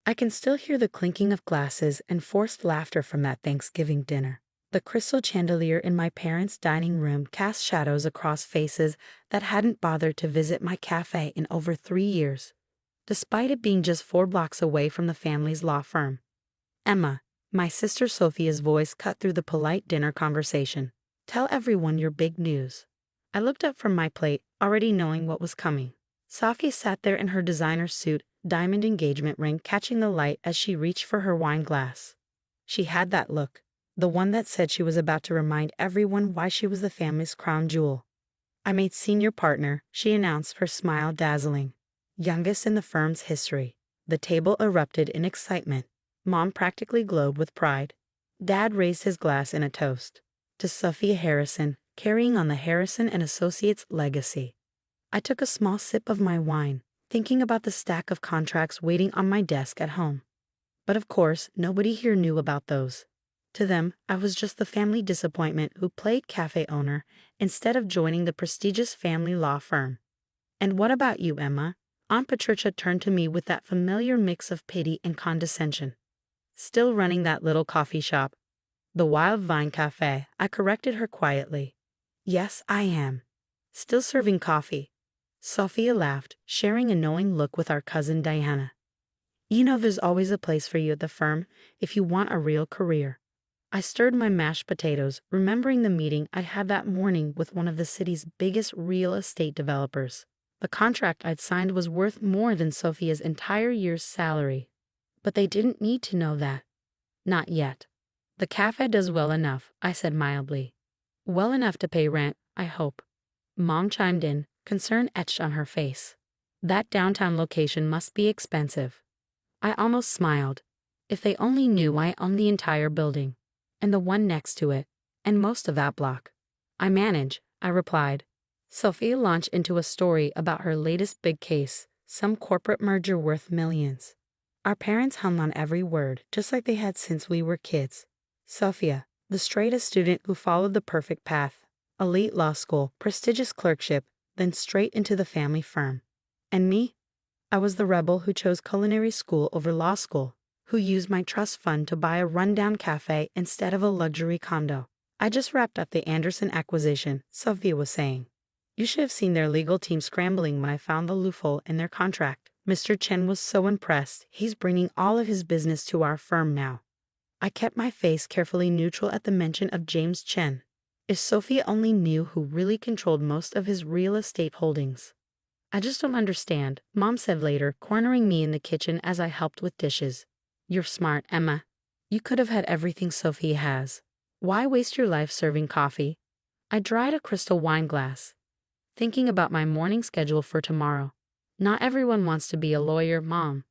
I can still hear the clinking of glasses and forced laughter from that Thanksgiving dinner. The crystal chandelier in my parents' dining room cast shadows across faces that hadn't bothered to visit my cafe in over 3 years, despite it being just 4 blocks away from the family's law firm. Emma, my sister Sophia's voice cut through the polite dinner conversation. Tell everyone your big news. I looked up from my plate, already knowing what was coming. Sophia sat there in her designer suit, diamond engagement ring catching the light as she reached for her wine glass. She had that look, the one that said she was about to remind everyone why she was the family's crown jewel. I made senior partner, she announced, her smile dazzling. Youngest in the firm's history. The table erupted in excitement. Mom practically glowed with pride. Dad raised his glass in a toast. To Sophia Harrison, carrying on the Harrison and Associates legacy. I took a small sip of my wine, thinking about the stack of contracts waiting on my desk at home. But of course, nobody here knew about those. To them, I was just the family disappointment who played cafe owner instead of joining the prestigious family law firm. And what about you, Emma? Aunt Patricia turned to me with that familiar mix of pity and condescension. Still running that little coffee shop? The Wild Vine Cafe, I corrected her quietly. Yes, I am. Still serving coffee. Sophia laughed, sharing a knowing look with our cousin Diana. You know there's always a place for you at the firm if you want a real career. I stirred my mashed potatoes, remembering the meeting I'd had that morning with one of the city's biggest real estate developers. The contract I'd signed was worth more than Sophia's entire year's salary. But they didn't need to know that. Not yet. The cafe does well enough, I said mildly. Well enough to pay rent, I hope. Mom chimed in, concern etched on her face. That downtown location must be expensive. I almost smiled. If they only knew I owned the entire building, and the one next to it, and most of that block. I manage, I replied. Sophia launched into a story about her latest big case, some corporate merger worth millions. Our parents hung on every word, just like they had since we were kids. Sophia, the straightest student who followed the perfect path. Elite law school, prestigious clerkship, then straight into the family firm. And me? I was the rebel who chose culinary school over law school, who used my trust fund to buy a rundown cafe instead of a luxury condo. I just wrapped up the Anderson acquisition, Sophia was saying. You should have seen their legal team scrambling when I found the loophole in their contract. Mr. Chen was so impressed, he's bringing all of his business to our firm now. I kept my face carefully neutral at the mention of James Chen. If Sophia only knew who really controlled most of his real estate holdings. I just don't understand, Mom said later, cornering me in the kitchen as I helped with dishes. You're smart, Emma. You could have had everything Sophia has. Why waste your life serving coffee? I dried a crystal wine glass, thinking about my morning schedule for tomorrow. Not everyone wants to be a lawyer, Mom.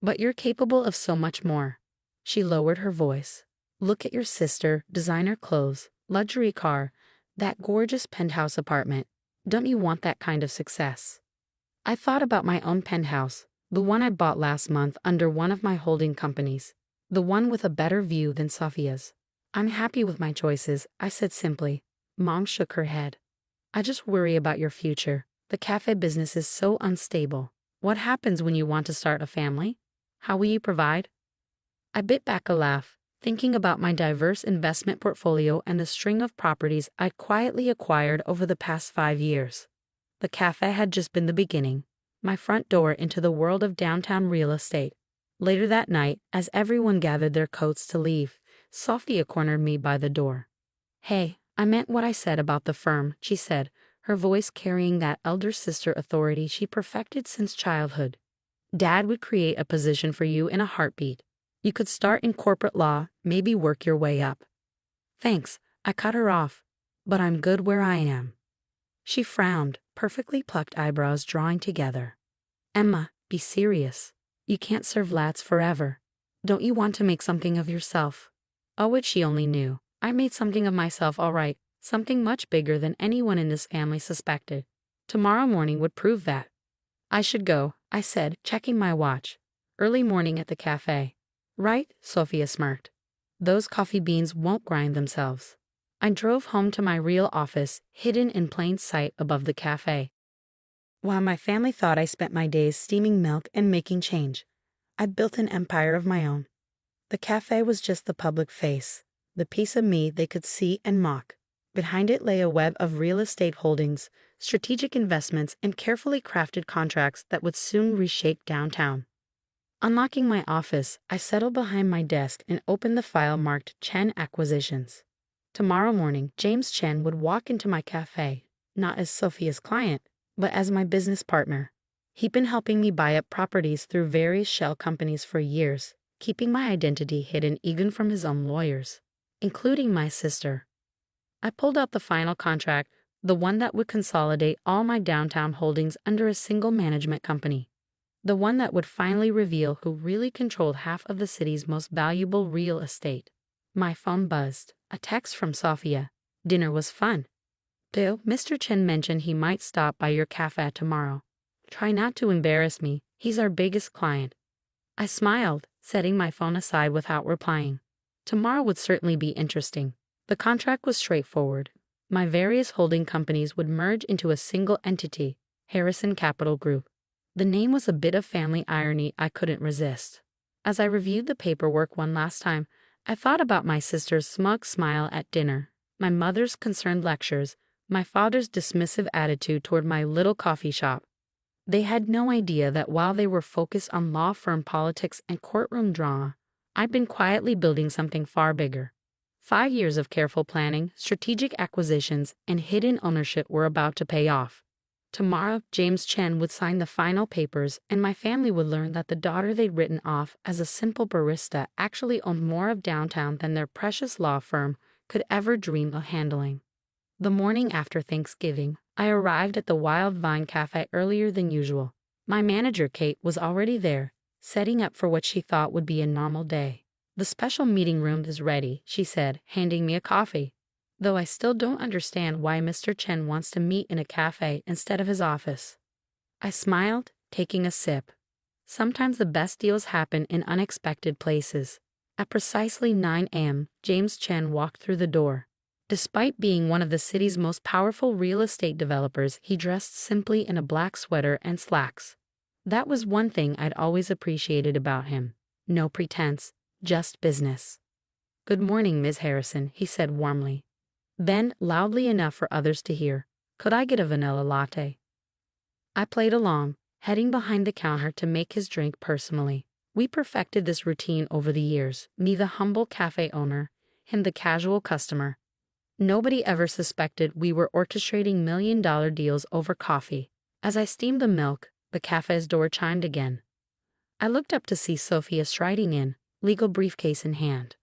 But you're capable of so much more. She lowered her voice. Look at your sister, designer clothes, luxury car, that gorgeous penthouse apartment. Don't you want that kind of success? I thought about my own penthouse, the one I bought last month under one of my holding companies, the one with a better view than Sophia's. I'm happy with my choices, I said simply. Mom shook her head. I just worry about your future. The cafe business is so unstable. What happens when you want to start a family? How will you provide? I bit back a laugh, thinking about my diverse investment portfolio and the string of properties I'd quietly acquired over the past 5 years. The cafe had just been the beginning, my front door into the world of downtown real estate. Later that night, as everyone gathered their coats to leave, Sophia cornered me by the door. Hey, I meant what I said about the firm, she said, her voice carrying that elder sister authority she perfected since childhood. Dad would create a position for you in a heartbeat. You could start in corporate law, maybe work your way up. Thanks, I cut her off, but I'm good where I am. She frowned, perfectly plucked eyebrows drawing together. Emma, be serious. You can't serve lads forever. Don't you want to make something of yourself? Oh, which she only knew. I made something of myself all right, something much bigger than anyone in this family suspected. Tomorrow morning would prove that. I should go, I said, checking my watch. Early morning at the cafe. Right, Sophia smirked. Those coffee beans won't grind themselves. I drove home to my real office, hidden in plain sight above the cafe. While my family thought I spent my days steaming milk and making change, I built an empire of my own. The cafe was just the public face, the piece of me they could see and mock. Behind it lay a web of real estate holdings, strategic investments, and carefully crafted contracts that would soon reshape downtown. Unlocking my office, I settled behind my desk and opened the file marked Chen Acquisitions. Tomorrow morning, James Chen would walk into my cafe, not as Sophia's client, but as my business partner. He'd been helping me buy up properties through various shell companies for years, keeping my identity hidden even from his own lawyers, including my sister. I pulled out the final contract, the one that would consolidate all my downtown holdings under a single management company. The one that would finally reveal who really controlled half of the city's most valuable real estate. My phone buzzed. A text from Sophia. Dinner was fun. Bill, Mr. Chen mentioned he might stop by your cafe tomorrow. Try not to embarrass me. He's our biggest client. I smiled, setting my phone aside without replying. Tomorrow would certainly be interesting. The contract was straightforward. My various holding companies would merge into a single entity, Harrison Capital Group. The name was a bit of family irony I couldn't resist. As I reviewed the paperwork one last time, I thought about my sister's smug smile at dinner, my mother's concerned lectures, my father's dismissive attitude toward my little coffee shop. They had no idea that while they were focused on law firm politics and courtroom drama, I'd been quietly building something far bigger. 5 years of careful planning, strategic acquisitions, and hidden ownership were about to pay off. Tomorrow, James Chen would sign the final papers, and my family would learn that the daughter they'd written off as a simple barista actually owned more of downtown than their precious law firm could ever dream of handling. The morning after Thanksgiving, I arrived at the Wild Vine Cafe earlier than usual. My manager, Kate, was already there, setting up for what she thought would be a normal day. "The special meeting room is ready," she said, handing me a coffee. Though I still don't understand why Mr. Chen wants to meet in a cafe instead of his office. I smiled, taking a sip. Sometimes the best deals happen in unexpected places. At precisely 9 a.m., James Chen walked through the door. Despite being one of the city's most powerful real estate developers, he dressed simply in a black sweater and slacks. That was one thing I'd always appreciated about him. No pretense, just business. "Good morning, Ms. Harrison," he said warmly. Then, loudly enough for others to hear, "Could I get a vanilla latte?" I played along, heading behind the counter to make his drink personally. We perfected this routine over the years, me the humble cafe owner, him the casual customer. Nobody ever suspected we were orchestrating million-dollar deals over coffee. As I steamed the milk, the cafe's door chimed again. I looked up to see Sophia striding in, legal briefcase in hand.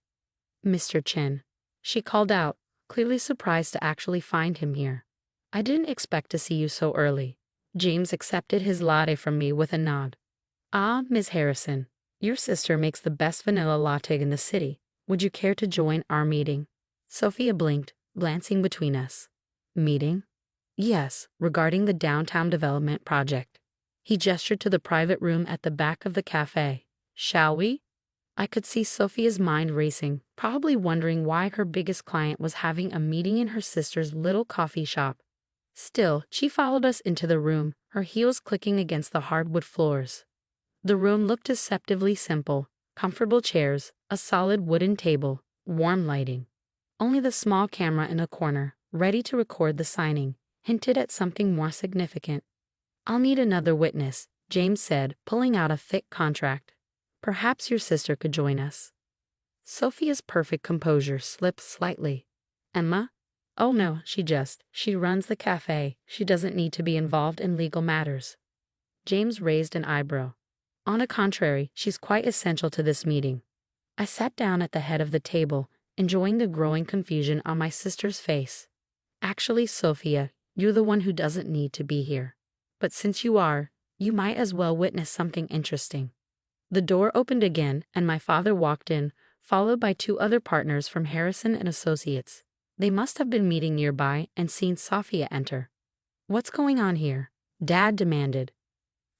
"Mr. Chen," she called out, clearly surprised to actually find him here. "I didn't expect to see you so early." James accepted his latte from me with a nod. "Ah, Ms. Harrison, your sister makes the best vanilla latte in the city. Would you care to join our meeting?" Sophia blinked, glancing between us. "Meeting?" "Yes, regarding the downtown development project." He gestured to the private room at the back of the cafe. "Shall we?" I could see Sophia's mind racing, probably wondering why her biggest client was having a meeting in her sister's little coffee shop. Still, she followed us into the room, her heels clicking against the hardwood floors. The room looked deceptively simple: comfortable chairs, a solid wooden table, warm lighting. Only the small camera in a corner, ready to record the signing, hinted at something more significant. "I'll need another witness," James said, pulling out a thick contract. "Perhaps your sister could join us." Sophia's perfect composure slipped slightly. "Emma?" "Oh no, she runs the cafe. She doesn't need to be involved in legal matters." James raised an eyebrow. "On the contrary, she's quite essential to this meeting." I sat down at the head of the table, enjoying the growing confusion on my sister's face. "Actually, Sophia, you're the one who doesn't need to be here. But since you are, you might as well witness something interesting." The door opened again, and my father walked in, followed by 2 other partners from Harrison and Associates. They must have been meeting nearby and seen Sophia enter. "What's going on here?" Dad demanded.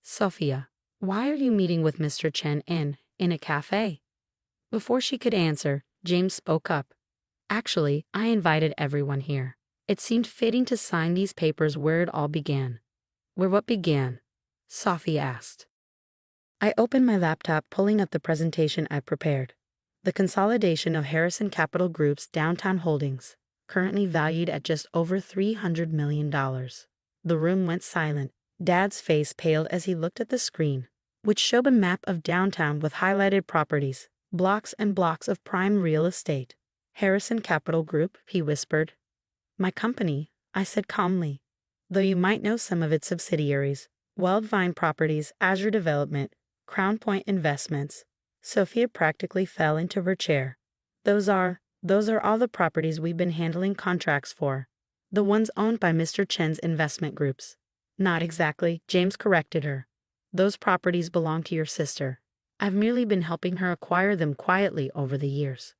"Sophia, why are you meeting with Mr. Chen in a cafe?" Before she could answer, James spoke up. "Actually, I invited everyone here. It seemed fitting to sign these papers where it all began." "Where what began?" Sophia asked. I opened my laptop, pulling up the presentation I prepared. The consolidation of Harrison Capital Group's downtown holdings, currently valued at just over $300 million. The room went silent. Dad's face paled as he looked at the screen, which showed a map of downtown with highlighted properties, blocks and blocks of prime real estate. Harrison Capital Group, he whispered. My company, I said calmly. Though you might know some of its subsidiaries, Wildvine Properties, Azure Development, Crown Point Investments. Sophia practically fell into her chair. Those are all the properties we've been handling contracts for. The ones owned by Mr. Chen's investment groups. Not exactly, James corrected her. Those properties belong to your sister. I've merely been helping her acquire them quietly over the years.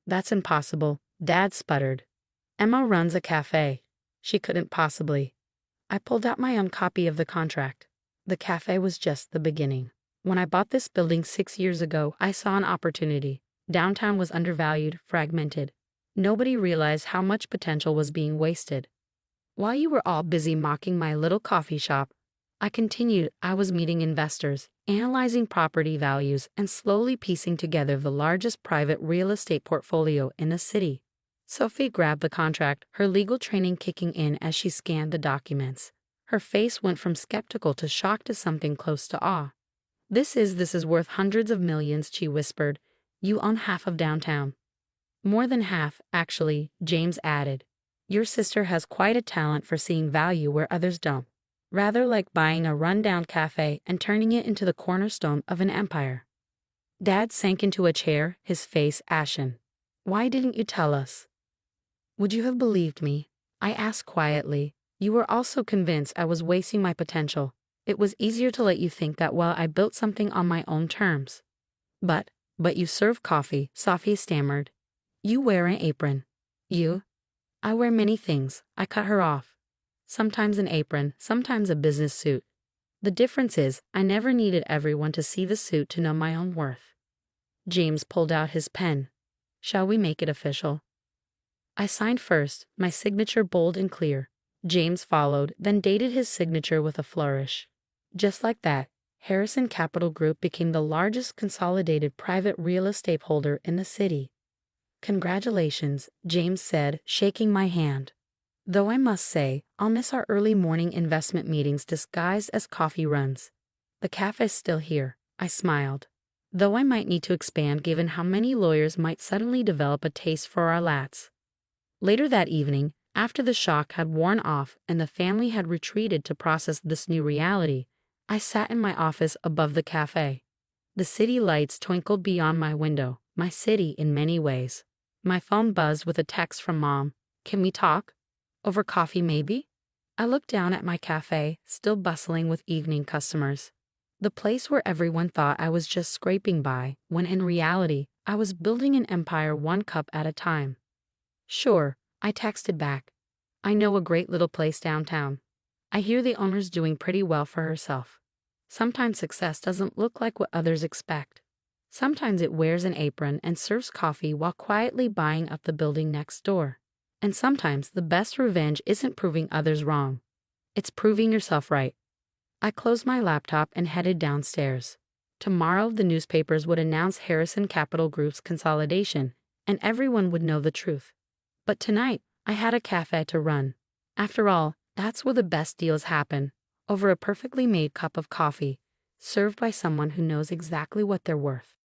That's impossible, Dad sputtered. Emma runs a cafe. She couldn't possibly. I pulled out my own copy of the contract. The cafe was just the beginning. When I bought this building 6 years ago, I saw an opportunity. Downtown was undervalued, fragmented. Nobody realized how much potential was being wasted. While you were all busy mocking my little coffee shop, I continued. I was meeting investors, analyzing property values, and slowly piecing together the largest private real estate portfolio in the city. Sophie grabbed the contract, her legal training kicking in as she scanned the documents. Her face went from skeptical to shocked to something close to awe. This is worth hundreds of millions, she whispered. You own half of downtown. More than half, actually, James added. Your sister has quite a talent for seeing value where others don't. Rather like buying a rundown cafe and turning it into the cornerstone of an empire. Dad sank into a chair, his face ashen. Why didn't you tell us? Would you have believed me? I asked quietly. You were also convinced I was wasting my potential. It was easier to let you think that while I built something on my own terms. But you serve coffee, Sophia stammered. You wear an apron. You? I wear many things, I cut her off. Sometimes an apron, sometimes a business suit. The difference is, I never needed everyone to see the suit to know my own worth. James pulled out his pen. Shall we make it official? I signed first, my signature bold and clear. James followed, then dated his signature with a flourish. Just like that, Harrison Capital Group became the largest consolidated private real estate holder in the city. Congratulations, James said, shaking my hand. Though I must say, I'll miss our early morning investment meetings disguised as coffee runs. The cafe's still here, I smiled. Though I might need to expand given how many lawyers might suddenly develop a taste for our lats. Later that evening, after the shock had worn off and the family had retreated to process this new reality, I sat in my office above the cafe. The city lights twinkled beyond my window, my city in many ways. My phone buzzed with a text from Mom. Can we talk? Over coffee, maybe? I looked down at my cafe, still bustling with evening customers. The place where everyone thought I was just scraping by, when in reality, I was building an empire one cup at a time. Sure, I texted back. I know a great little place downtown. I hear the owner's doing pretty well for herself. Sometimes success doesn't look like what others expect. Sometimes it wears an apron and serves coffee while quietly buying up the building next door. And sometimes the best revenge isn't proving others wrong. It's proving yourself right. I closed my laptop and headed downstairs. Tomorrow the newspapers would announce Harrison Capital Group's consolidation, and everyone would know the truth. But tonight, I had a cafe to run. After all, that's where the best deals happen, over a perfectly made cup of coffee, served by someone who knows exactly what they're worth.